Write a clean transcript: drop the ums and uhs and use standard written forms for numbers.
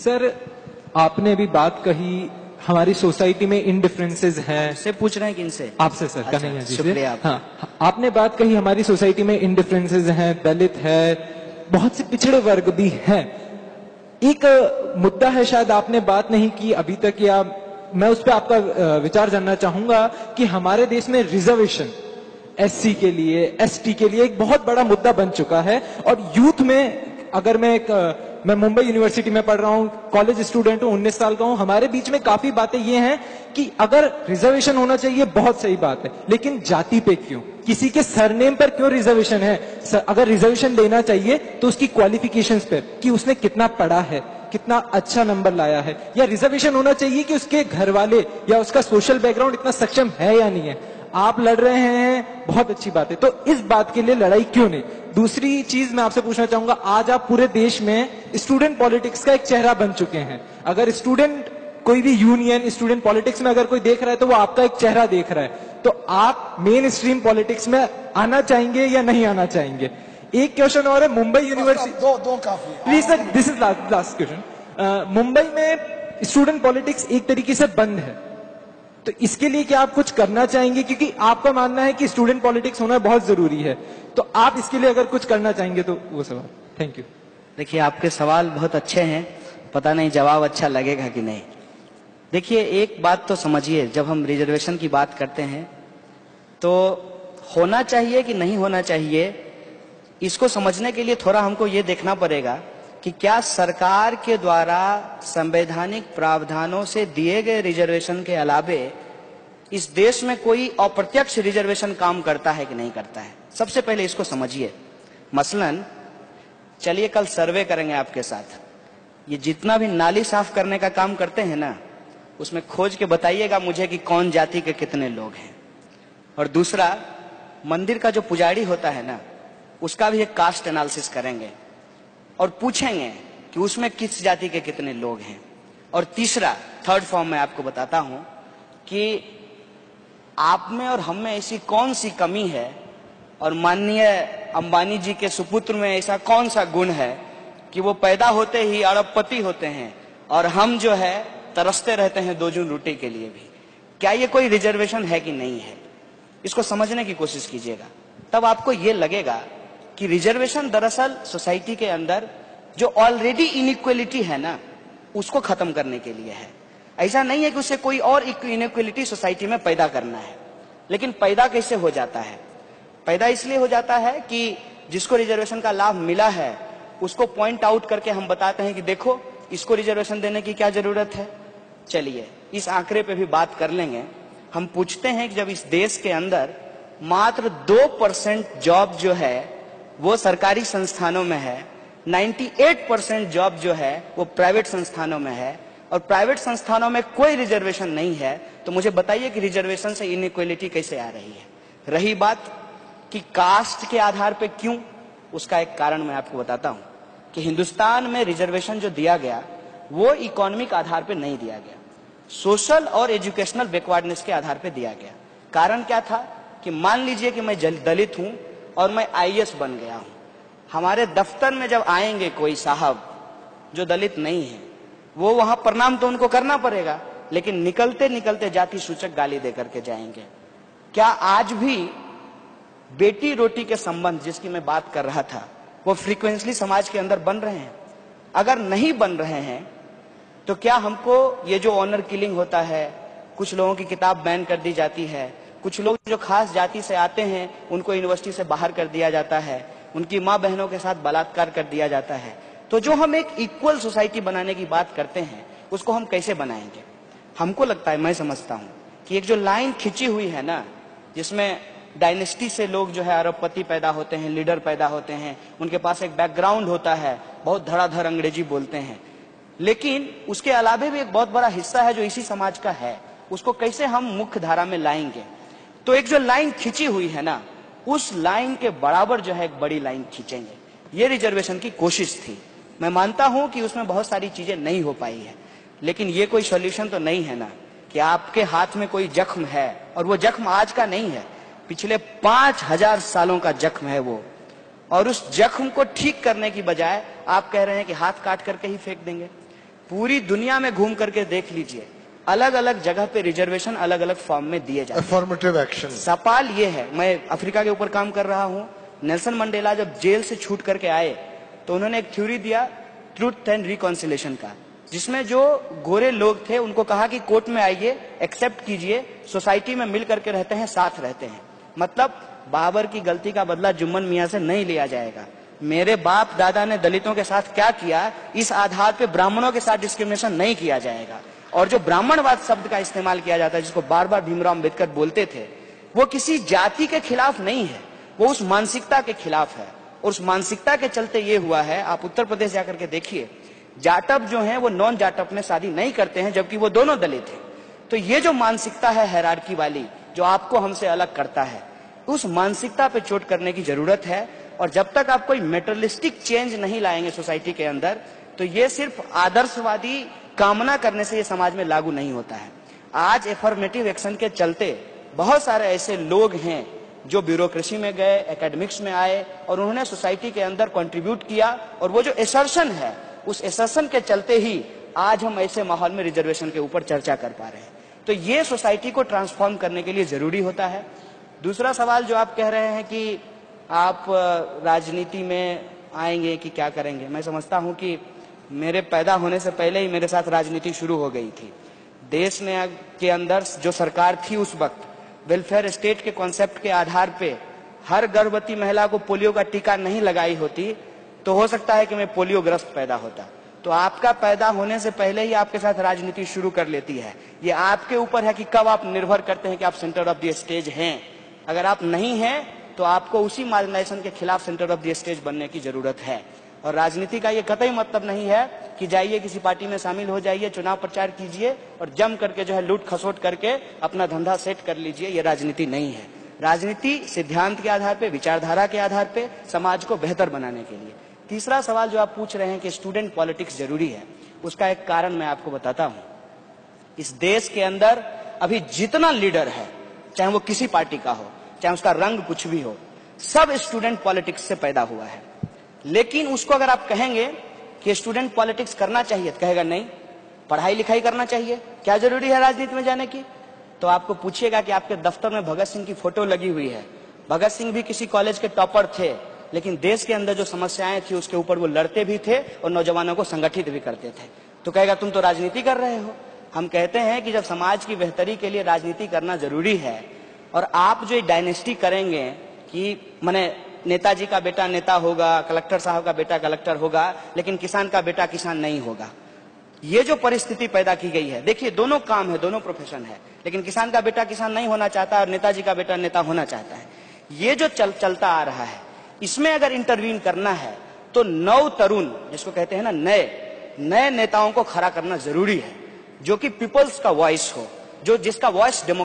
Sir, आपने भी बात कही हमारी सोसाइटी में इनडिफरेंसेस हैं। से पूछ रहे हैं कि इनसे आपसे सर, अच्छा, कन्हैया जी से। शुक्रिया आपका। हाँ, आपने बात कही हमारी सोसाइटी में इनडिफरेंसेस हैं, दलित है, बहुत से पिछड़े वर्ग भी हैं। एक मुद्दा है, शायद आपने बात नहीं की अभी तक, या मैं उस पर आपका विचार जानना चाहूंगा कि हमारे देश में रिजर्वेशन एससी के लिए, एसटी के लिए एक बहुत बड़ा मुद्दा बन चुका है। और यूथ में, अगर मैं मुंबई यूनिवर्सिटी में पढ़ रहा हूँ, कॉलेज स्टूडेंट हूँ, 19 साल का हूँ, हमारे बीच में काफी बातें ये हैं कि अगर रिजर्वेशन होना चाहिए बहुत सही बात है, लेकिन जाति पे क्यों, किसी के सरनेम पर क्यों रिजर्वेशन है? अगर रिजर्वेशन देना चाहिए तो उसकी क्वालिफिकेशंस पे, कि उसने कितना पढ़ा है, कितना अच्छा नंबर लाया है, या रिजर्वेशन होना चाहिए कि उसके घर वाले या उसका सोशल बैकग्राउंड इतना सक्षम है या नहीं है। आप लड़ रहे हैं, बहुत अच्छी बात है, तो इस बात के लिए लड़ाई क्यों नहीं? दूसरी चीज मैं आपसे पूछना चाहूंगा, आज आप पूरे देश में स्टूडेंट पॉलिटिक्स का एक चेहरा बन चुके हैं। अगर स्टूडेंट, कोई भी यूनियन स्टूडेंट पॉलिटिक्स में अगर कोई देख रहा है तो वो आपका एक चेहरा देख रहा है। तो आप मेन स्ट्रीम पॉलिटिक्स में आना चाहेंगे या नहीं आना चाहेंगे? एक क्वेश्चन और है, मुंबई यूनिवर्सिटी, दो काफी। Please sir, this is last question. Mumbai में स्टूडेंट पॉलिटिक्स एक तरीके से बंद है, तो इसके लिए क्या आप कुछ करना चाहेंगे? क्योंकि आपका मानना है कि स्टूडेंट पॉलिटिक्स होना बहुत जरूरी है, तो आप इसके लिए अगर कुछ करना चाहेंगे तो वो सवाल। Thank you. देखिए, आपके सवाल बहुत अच्छे हैं, पता नहीं जवाब अच्छा लगेगा कि नहीं। देखिए, एक बात तो समझिए, जब हम रिजर्वेशन की बात करते हैं तो होना चाहिए कि नहीं होना चाहिए, इसको समझने के लिए थोड़ा हमको ये देखना पड़ेगा कि क्या सरकार के द्वारा संवैधानिक प्रावधानों से दिए गए रिजर्वेशन के अलावे इस देश में कोई अप्रत्यक्ष रिजर्वेशन काम करता है कि नहीं करता है। सबसे पहले इसको समझिए। मसलन चलिए कल सर्वे करेंगे आपके साथ, ये जितना भी नाली साफ करने का काम करते हैं ना, उसमें खोज के बताइएगा मुझे कि कौन जाति के कितने लोग हैं। और दूसरा, मंदिर का जो पुजारी होता है ना, उसका भी एक कास्ट एनालिसिस करेंगे और पूछेंगे कि उसमें किस जाति के कितने लोग हैं। और तीसरा, थर्ड फॉर्म में आपको बताता हूं कि आप में और हम में ऐसी कौन सी कमी है और माननीय अंबानी जी के सुपुत्र में ऐसा कौन सा गुण है कि वो पैदा होते ही अरबपति होते हैं और हम जो है तरसते रहते हैं दो जून रोटी के लिए भी। क्या ये कोई रिजर्वेशन है कि नहीं है? इसको समझने की कोशिश कीजिएगा, तब आपको ये लगेगा कि रिजर्वेशन दरअसल सोसाइटी के अंदर जो ऑलरेडी इनइक्वलिटी है ना, उसको खत्म करने के लिए है। ऐसा नहीं है कि उससे कोई और इनइक्वलिटी सोसाइटी में पैदा करना है। लेकिन पैदा कैसे हो जाता है? पैदा इसलिए हो जाता है कि जिसको रिजर्वेशन का लाभ मिला है उसको पॉइंट आउट करके हम बताते हैं कि देखो, इसको रिजर्वेशन देने की क्या जरूरत है। चलिए इस आंकड़े पे भी बात कर लेंगे। हम पूछते हैं कि जब इस देश के अंदर मात्र 2% जॉब जो है वो सरकारी संस्थानों में है, 98% जॉब जो है वो प्राइवेट संस्थानों में है, और प्राइवेट संस्थानों में कोई रिजर्वेशन नहीं है, तो मुझे बताइए कि रिजर्वेशन से इनइक्वलिटी कैसे आ रही है। रही बात कि कास्ट के आधार पे क्यों, उसका एक कारण मैं आपको बताता हूं कि हिंदुस्तान में रिजर्वेशन जो दिया गया वो इकोनॉमिक आधार पे नहीं दिया गया, सोशल और एजुकेशनल बैकवर्डनेस के आधार पे दिया गया। कारण क्या था कि मान लीजिए कि मैं दलित हूं और मैं आईएएस बन गया हूं, हमारे दफ्तर में जब आएंगे कोई साहब जो दलित नहीं है, वो वहां प्रणाम तो उनको करना पड़ेगा, लेकिन निकलते निकलते जाति सूचक गाली देकर के जाएंगे। क्या आज भी बेटी रोटी के संबंध जिसकी मैं बात कर रहा था वो फ्रीक्वेंटली समाज के अंदर बन रहे हैं? अगर नहीं बन रहे हैं तो क्या हमको ये जो ऑनर किलिंग होता है, कुछ लोगों की किताब बैन कर दी जाती है, कुछ लोग जो खास जाति से आते हैं उनको यूनिवर्सिटी से बाहर कर दिया जाता है, उनकी माँ बहनों के साथ बलात्कार कर दिया जाता है, तो जो हम एक इक्वल सोसाइटी बनाने की बात करते हैं उसको हम कैसे बनाएंगे? हमको लगता है, मैं समझता हूं कि एक जो लाइन खिंची हुई है ना, जिसमें डायनेस्टी से लोग जो है अरबपति पैदा होते हैं, लीडर पैदा होते हैं, उनके पास एक बैकग्राउंड होता है, बहुत धड़ाधड़ अंग्रेजी बोलते हैं, लेकिन उसके अलावा भी एक बहुत बड़ा हिस्सा है जो इसी समाज का है, उसको कैसे हम मुख्य धारा में लाएंगे? तो एक जो लाइन खिंची हुई है ना, उस लाइन के बराबर जो है एक बड़ी लाइन खींचेंगे। ये रिजर्वेशन की कोशिश थी। मैं मानता हूं कि उसमें बहुत सारी चीजें नहीं हो पाई है, लेकिन ये कोई सॉल्यूशन तो नहीं है ना कि आपके हाथ में कोई जख्म है और वो जख्म आज का नहीं है, पिछले 5000 सालों का जख्म है वो, और उस जख्म को ठीक करने की बजाय आप कह रहे हैं कि हाथ काट करके ही फेंक देंगे। पूरी दुनिया में घूम करके देख लीजिए, अलग अलग जगह पे रिजर्वेशन अलग अलग फॉर्म में दिए जाते हैं। Affirmative action. सवाल ये है, मैं अफ्रीका के ऊपर काम कर रहा हूं। नेल्सन मंडेला जब जेल से छूट करके आए तो उन्होंने एक थ्योरी दिया ट्रूथ एंड रिकॉन्सिलेशन का, जिसमें जो गोरे लोग थे उनको कहा कि कोर्ट में आइए, एक्सेप्ट कीजिए, सोसाइटी में मिल करके रहते हैं, साथ रहते हैं। मतलब बाबर की गलती का बदला जुम्मन मियां से नहीं लिया जाएगा। मेरे बाप दादा ने दलितों के साथ क्या किया, इस आधार पे ब्राह्मणों के साथ डिस्क्रिमिनेशन नहीं किया जाएगा। और जो ब्राह्मणवाद शब्द का इस्तेमाल किया जाता है, जिसको बार बार भीमराव अम्बेडकर बोलते थे, वो किसी जाति के खिलाफ नहीं है, वो उस मानसिकता के खिलाफ है। और उस मानसिकता के चलते ये हुआ है। आप उत्तर प्रदेश जाकर के देखिए, जाटव जो हैं वो नॉन जाटव में शादी नहीं करते हैं, जबकि वो दोनों दलित हैं। तो ये जो मानसिकता है हायरार्की वाली, जो आपको हमसे अलग करता है, उस मानसिकता पे चोट करने की जरूरत है। और जब तक आप कोई मेटेरियलिस्टिक चेंज नहीं लाएंगे सोसाइटी के अंदर, तो ये सिर्फ आदर्शवादी कामना करने से ये समाज में लागू नहीं होता है। आज एफर्मेटिव एक्शन के चलते बहुत सारे ऐसे लोग हैं जो ब्यूरोक्रेसी में गए, एकेडमिक्स में आए और उन्होंने सोसाइटी के अंदर कंट्रीब्यूट किया। और वो जो एसर्शन है, उस एसर्शन के चलते ही आज हम ऐसे माहौल में रिजर्वेशन के ऊपर चर्चा कर पा रहे हैं। तो ये सोसाइटी को ट्रांसफॉर्म करने के लिए जरूरी होता है। दूसरा सवाल जो आप कह रहे हैं कि आप राजनीति में आएंगे कि क्या करेंगे, मैं समझता हूं कि मेरे पैदा होने से पहले ही मेरे साथ राजनीति शुरू हो गई थी। देश में के अंदर जो सरकार थी उस वक्त, वेलफेयर स्टेट के कॉन्सेप्ट के आधार पे हर गर्भवती महिला को पोलियो का टीका नहीं लगाई होती तो हो सकता है कि मैं पोलियो ग्रस्त पैदा होता। तो आपका पैदा होने से पहले ही आपके साथ राजनीति शुरू कर लेती है। ये आपके ऊपर है कि कब आप निर्भर करते हैं कि आप सेंटर ऑफ द स्टेज हैं। अगर आप नहीं हैं तो आपको उसी मार्जिनाइजेशन के खिलाफ सेंटर ऑफ द स्टेज बनने की जरूरत है। और राजनीति का ये कतई मतलब नहीं है कि जाइए किसी पार्टी में शामिल हो जाइए, चुनाव प्रचार कीजिए और जम करके जो है लूट खसोट करके अपना धंधा सेट कर लीजिए। ये राजनीति नहीं है। राजनीति सिद्धांत के आधार पे, विचारधारा के आधार पे समाज को बेहतर बनाने के लिए। तीसरा सवाल जो आप पूछ रहे हैं कि स्टूडेंट पॉलिटिक्स जरूरी है, उसका एक कारण मैं आपको बताता हूं। इस देश के अंदर अभी जितना लीडर है, चाहे वो किसी पार्टी का हो, चाहे उसका रंग कुछ भी हो, सब स्टूडेंट पॉलिटिक्स से पैदा हुआ है। लेकिन उसको अगर आप कहेंगे कि स्टूडेंट पॉलिटिक्स करना चाहिए, तो कहेगा नहीं, पढ़ाई लिखाई करना चाहिए, क्या जरूरी है राजनीति में जाने की। तो आपको पूछिएगा कि आपके दफ्तर में भगत सिंह की फोटो लगी हुई है, भगत सिंह भी किसी कॉलेज के टॉपर थे, लेकिन देश के अंदर जो समस्याएं थी उसके ऊपर वो लड़ते भी थे और नौजवानों को संगठित भी करते थे। तो कहेगा तुम तो राजनीति कर रहे हो। हम कहते हैं कि जब समाज की बेहतरी के लिए राजनीति करना जरूरी है, और आप जो डायनेस्टी करेंगे कि माने नेताजी का बेटा नेता होगा, कलेक्टर साहब का बेटा कलेक्टर होगा, लेकिन किसान का बेटा किसान नहीं होगा, ये जो परिस्थिति पैदा की गई है। देखिए, दोनों काम है, दोनों प्रोफेशन है, लेकिन किसान का बेटा किसान नहीं होना चाहता और नेताजी का बेटा नेता होना चाहता है। ये जो चलता आ रहा है, इसमें अगर इंटरवीन करना है तो नव तरुण, जिसको कहते हैं ना, नए नेताओं को खड़ा करना जरूरी है, जो कि पीपल्स का वॉइस हो, जो जिसका वॉइस